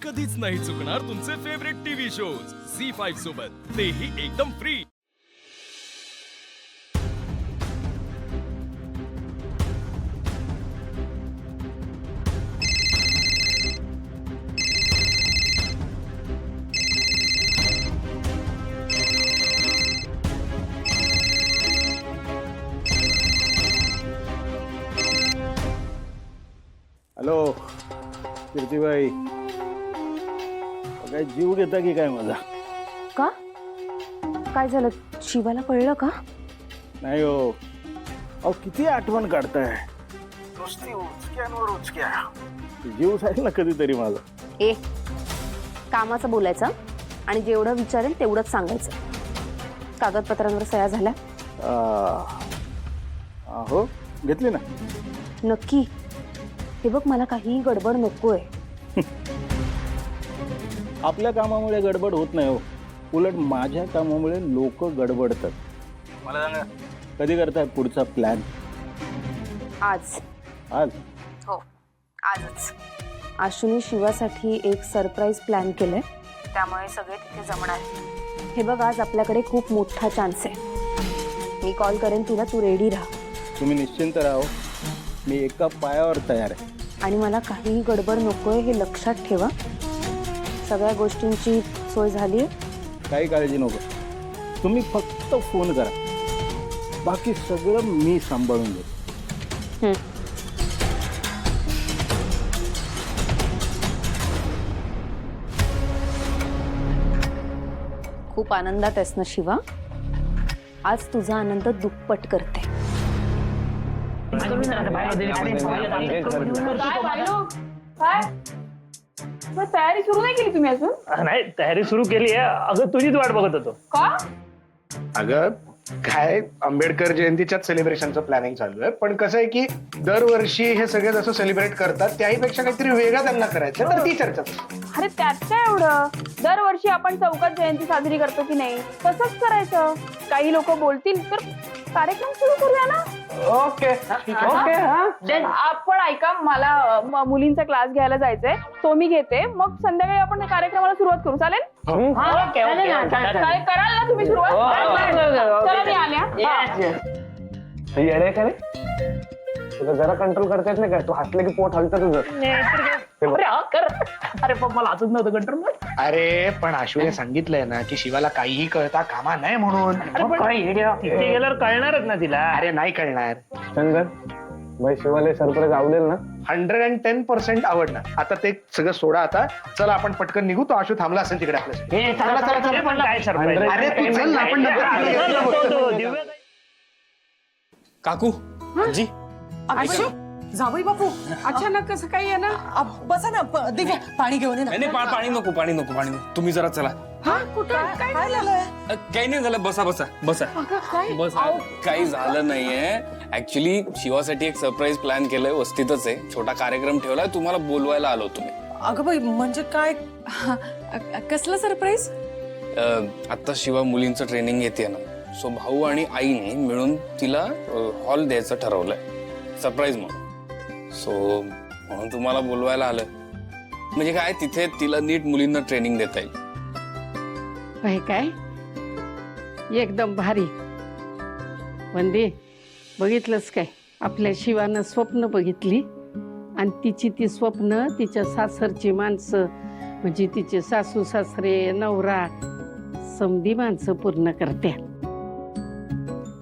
कधीच नाही चुकणार तुमचे फेवरेट टीव्ही शोज झी5 सोबत, तेही एकदम फ्री। हॅलो कीर्तीबाई, काय जीव घेता की काय माझा? का काय झालं? शिवाला कळलं का? नाही हो, अहो किती आठवण काढताय, नुसती उचक्यांवर उचक्या। जीव जाईल ना कधीतरी माझा। ए, कामाचं बोलायचं आणि जेवढं विचारेल तेवढंच सांगायचं। कागदपत्रांवर सह्या झाल्या? हो, घेतली ना। नक्की? हे बघ, मला काही गडबड नकोय। आपल्या कामामुळे गडबड होत नाही हो, उलट माझ्या कामामुळे लोक गडबडतात। मला सांगा, कधी करताय पुढचा प्लॅन? आज। आज? हो, आजच। आशुने शिवासाठी एक सरप्राईज प्लॅन केलंय, त्यामुळे सगळे तिथे जमणार आहेत। हे बघ, आज आपल्याकडे खूप मोठा चान्स आहे। मी कॉल करेन तुला, तू रेडी राहा। तुम्ही निश्चिंत राहा, मी एका पायावर तयार आहे। आणि मला काहीही गडबड नकोय हे लक्षात ठेवा। सगळ्या गोष्टींची सोय झाली आहे? काही काळजी नको, तुम्ही फक्त फोन करा, बाकी सगळं मी सांभाळून घेतो। खूप आनंदात आहेस ना शिवा? आज तुझा आनंद दुप्पट करते। तयारी सुरू नाही केली तुम्ही अजून? नाही, तयारी सुरू केली आहे। अगं तुझीच वाट बघत होतो। का? अगं काय, आंबेडकर जयंतीच्याच सेलिब्रेशनचं प्लॅनिंग चालू आहे, पण कसं आहे की दरवर्षी हे सगळे जसं सेलिब्रेट करतात त्याहीपेक्षा काहीतरी वेगळं त्यांना करायचं, तर ती चर्चा चालू आहे। अरे त्यात काय एवढं, दरवर्षी आपण चौकात जयंती साजरी करतो की नाही, तसंच करायचं। काही लोक बोलतील तर कार्यक्रम सुरू करूया ना। ओके ओके, आपण ऐका, मला मुलींचा क्लास घ्यायला जायचंय, तो मी घेते, मग संध्याकाळी आपण कार्यक्रमाला सुरुवात करू, चालेल? काय कराल ना तुम्ही सुरुवात? चला मी आल्या। येडे का रे? तुला जरा कंट्रोल करता येत नाही काय? तू हसले की पोट हलतं तुझं। अरे पण मला अजून नव्हतं कंट्रोल। अरे पण आशुने सांगितलंय ना की शिवाला काहीही कळता कामा नाही म्हणून। तिथे गेल्यावर कळणारच ना तिला। अरे नाही कळणार शंकर भाई, शिवाला सरप्राईज आवडेल ना? 110% आवडणार। आता ते सगळं सोडा, आता चला आपण पटकन निघू, तो आशू थांबला असेल तिकडे आपल्या। चला चला चला, पण काय सरप्राईज? अरे तू चल ना, आपण नंतर काकू जी आशू, जावई बापू, अचानक कसं काही आहे ना? बसा ना, दिव्या पाणी घेऊन ये ना। नाही पाणी नको, पाणी नको, तुम्ही जरा चला। हा, कुठं काय झालंय? काही नाही झालं, बसा बसा बसा बसा। काही झालं नाहीये, ऍक्च्युली शिवासाठी एक सरप्राईज प्लॅन केलंय, वस्तीतच आहे, छोटा कार्यक्रम ठेवलाय, तुम्हाला बोलवायला आलो तुम्ही। अगं बाई, म्हणजे काय? कसलं सरप्राईज? आता शिवा मुलींचं ट्रेनिंग घेते ना, सो भाऊ आणि आईने मिळून तिला हॉल द्यायचं ठरवलंय सरप्राईज म्हणून। सो म्हणून तुम्हाला बोलवायला आलं, म्हणजे काय, तिथे तिला नीट मुलींना ट्रेनिंग देता येईल। काय एकदम भारी। वंदे, बघितलंस काय? आपल्या शिवानं स्वप्न बघितली आणि तिची ती स्वप्न तिच्या सासरची माणसं, म्हणजे तिचे सासू सासरे, नवरा, समधी माणसं पूर्ण करते।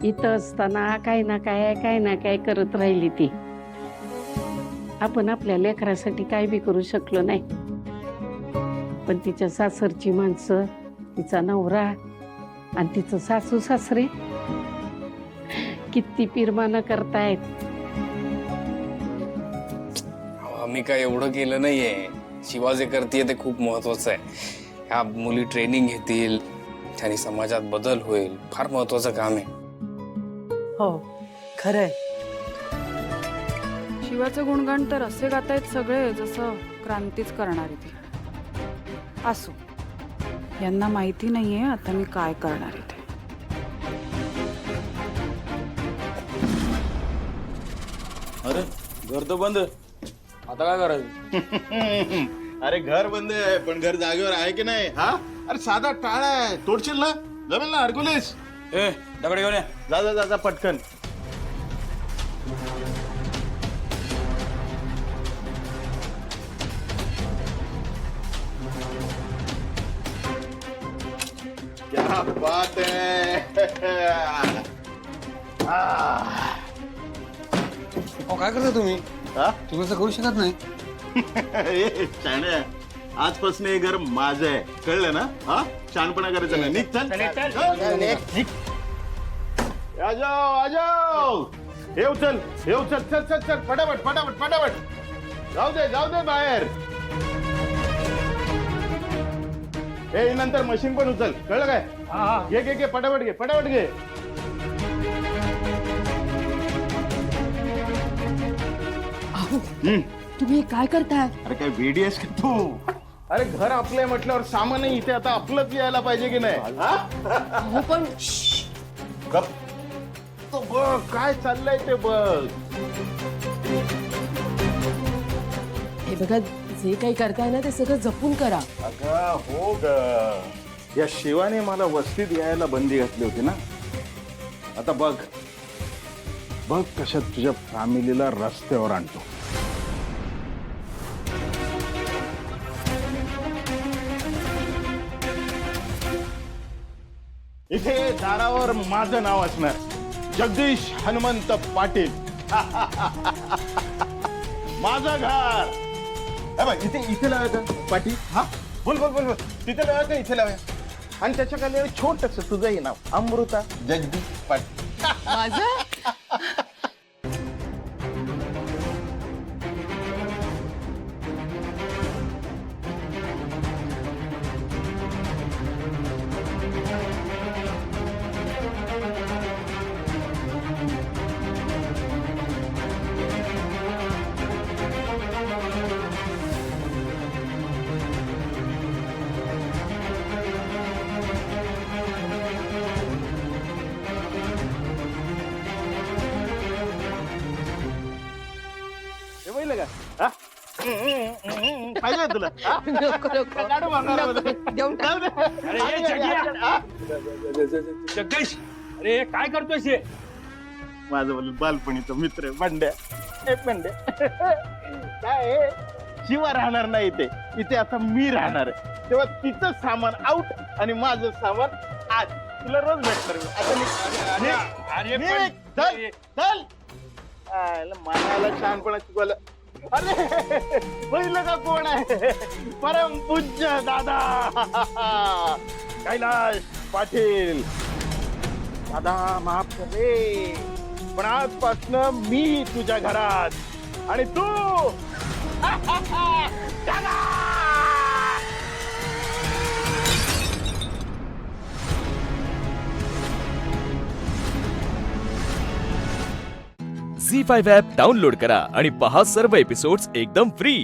इथं असताना काय ना काय करत राहिली ती। आपण आपल्या लेकरासाठी काय बी करू शकलो नाही, पण तिच्या सासरची माणसं, तिचा नवरा आणि तिचं सासू सासरे किती पिरमाना करतायत। आम्ही काय एवढं केलं नाहीये, शिवा जे करते ते खूप महत्वाचं आहे। ह्या मुली ट्रेनिंग घेतील, त्यांनी समाजात बदल होईल, फार महत्वाचं काम आहे। हो, खरंय। शिवाचं गुणगान तर असे गातायत सगळे जसं क्रांतीच करणारी ती। असो, यांना माहिती नाहीये आता मी काय करणार आहे ते। अरे घर तो बंद, आता काय करायचं? अरे घर बंद आहे पण घर जागेवर आहे की नाही हा? अरे साधा टाळा आहे, तोडशील ना? जमेल ना हरकुलीस? ए दगड घेऊन ये. जा जा जा जा पटकन. क्या बात है. काय करता तुम्ही? हा? तुम्ही असं करू शकत नाही. ए, शाण्या, आजपासून हे घर माझं आहे, कळलं ना? हा, शहाणपणा करायचं नाही. निघ, चल. निघ. आ जाओ, आ जाओ. हे उचल, हे उचल. चल चल चल, फटाफट फटाफट फटाफट. जाऊ दे बाहेर. हे नंतर मशीन पण उचल, कळलं काय? घे घे घे, फटाफट घे, फटाफट घे. तुम्ही काय करताय? अरे काय VDS का तू? अरे घर आपलंय म्हटल्यावर सामानही इथे आता आपलंच यायला पाहिजे की नाही? हा? हो पण गप. तो बघ काय चाललंय ते बघ. हे बघा, जे काही करताय ना ते सगळं जपून करा. अगं हो ग, या शिवाने मला वस्तीत यायला बंदी घातली होती ना. आता बघ बघ कशा तुझ्या फॅमिलीला रस्त्यावर आणतो. इथे दारावर माझं नाव असणार, जगदीश हनुमंत पाटील. माझं घर. हे बघ, इथे लावायचं पाटील. हा, बोल बोल बोल बोल. तिथे लावायचं, इथे लावायचं. आणि त्याच्या खाली छोटस तुझंही नाव, अमृता जगदीश पाटील. माझं हे बघितलं का? हा? पाहिजे तुला? हा? काढू भंगारामध्ये. देऊन टाक. जाऊ दे. हा? जगदीश, अरे काय करतोय? माझं बोल बालपणीचा मित्र आहे, बंड्या. ए, बंड्या. काय आहे? शिवा राहणार नाही इथे. इथे आता मी राहणार आहे. तेव्हा तिचं सामान आउट आणि माझं सामान आज. तुला रोज भेटणार मी. आता निघ. चल चल. मनाला शहाणपणा शिकवलं. अरे बघितलं का कोण आहे? परम पूज्य दादा कैलाश पाटील. दादा माफ कर रे, पण आजपासनं मी तुझ्या घरात आणि तू दादा. झी5 ॲप डाउनलोड करा आणि पहा सर्व एपिसोड्स एकदम फ्री.